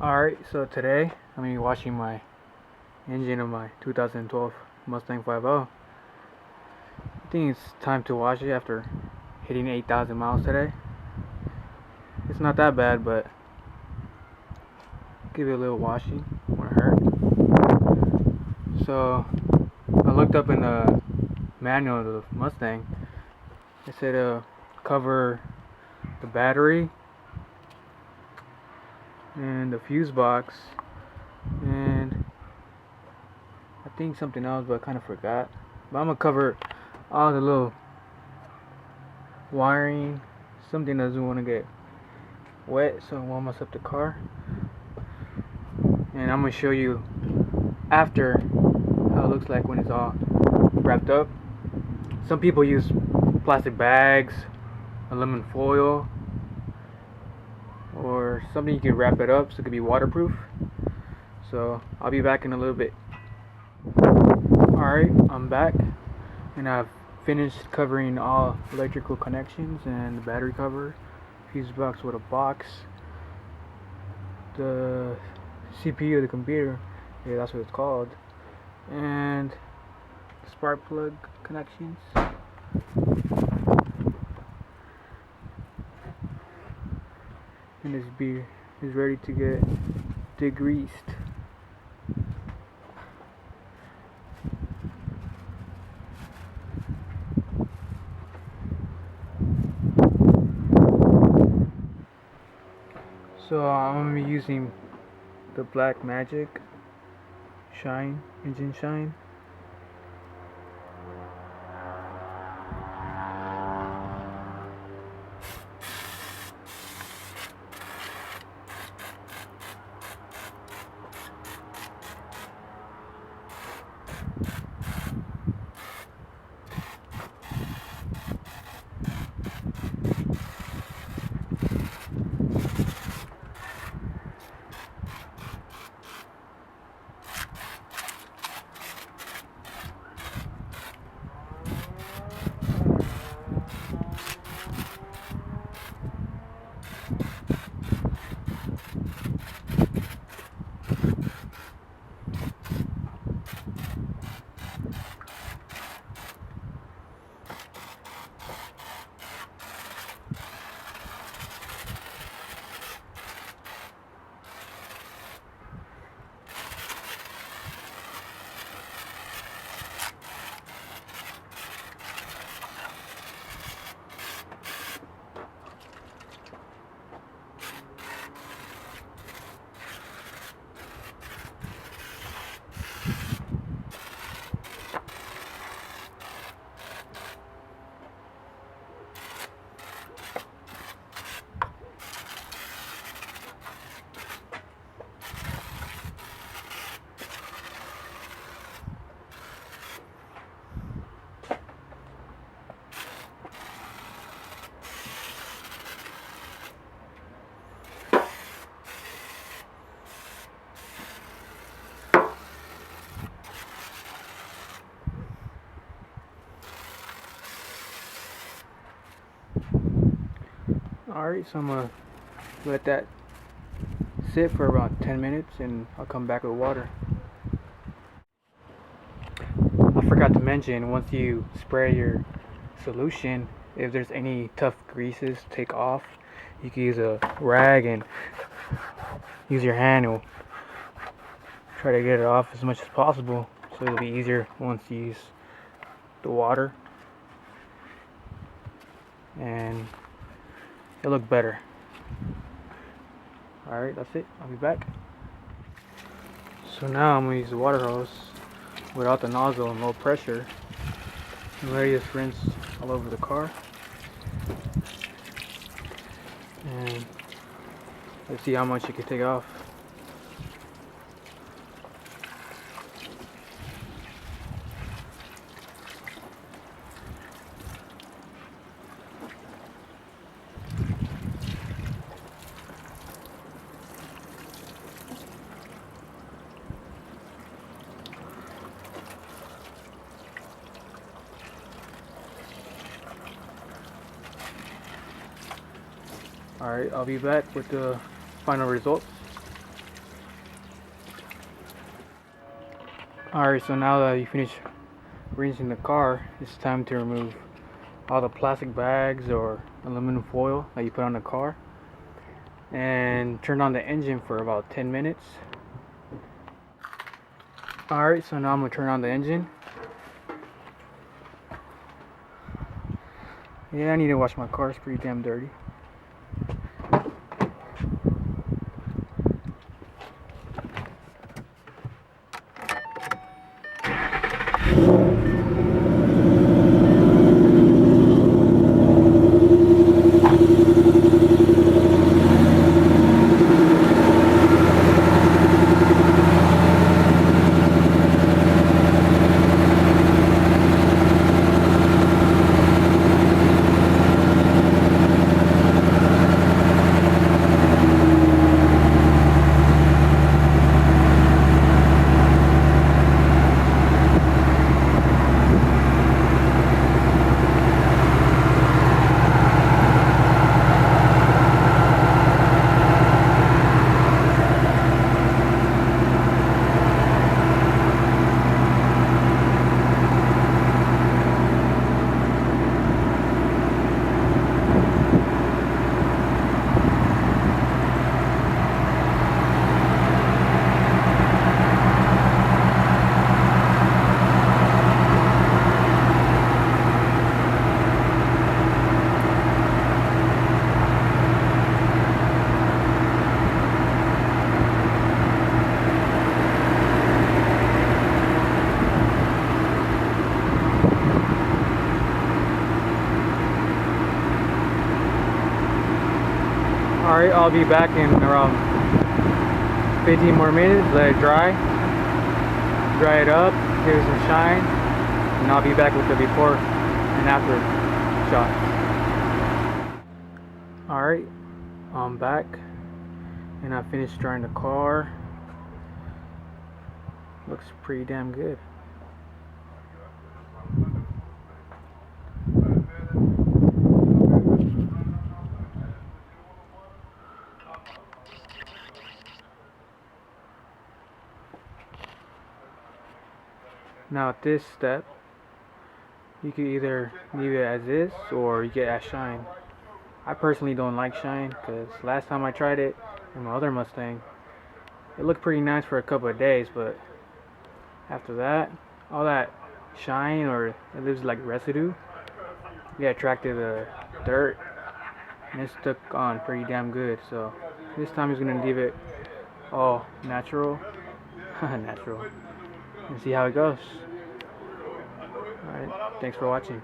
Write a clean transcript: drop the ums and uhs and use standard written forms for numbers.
Alright, so today I'm going to be washing my engine of my 2012 Mustang 5.0. I think it's time to wash it after hitting 8,000 miles today. It's not that bad, but give it a little washing, won't hurt. So I looked up in the manual of the Mustang. It said cover the battery and the fuse box and I think something else, but I kind of forgot. But I'm gonna cover all the little wiring. Something doesn't want to get wet, so I won't mess up the car. And I'm gonna show you after how it looks like when it's all wrapped up. Some people use plastic bags, aluminum foil, or something you can wrap it up so it can be waterproof. So I'll be back in a little bit. Alright, I'm back and I've finished covering all electrical connections and the battery cover, fuse box with a box, the CPU of the computer, yeah, that's what it's called, and spark plug connections. And this beer is ready to get degreased. So I'm gonna be using the Black Magic Shine, Engine Shine. Alright, so I'm gonna let that sit for about 10 minutes and I'll come back with water. I forgot to mention, once you spray your solution, if there's any tough greases to take off, you can use a rag and use your hand and try to get it off as much as possible, so it'll be easier once you use the water and it'll look better. Alright, that's it. I'll be back. So now I'm going to use the water hose without the nozzle and low pressure. I'm ready to rinse all over the car. And let's see how much you can take off. Alright, I'll be back with the final results. Alright, so now that you finish rinsing the car, it's time to remove all the plastic bags or aluminum foil that you put on the car, and turn on the engine for about 10 minutes. Alright, so now I'm going to turn on the engine. Yeah, I need to wash my car, it's pretty damn dirty. Alright, I'll be back in around 15 more minutes. Let it dry it up, give it some shine, and I'll be back with the before and after shots. Alright, I'm back and I finished drying the car. Looks pretty damn good. Now at this step, you can either leave it as is or you get add shine. I personally don't like shine because last time I tried it in my other Mustang, it looked pretty nice for a couple of days, but after that, all that shine, or it leaves like residue, get attracted to the dirt, and it stuck on pretty damn good. So this time he's gonna leave it all natural, natural, and see how it goes. Alright, thanks for watching.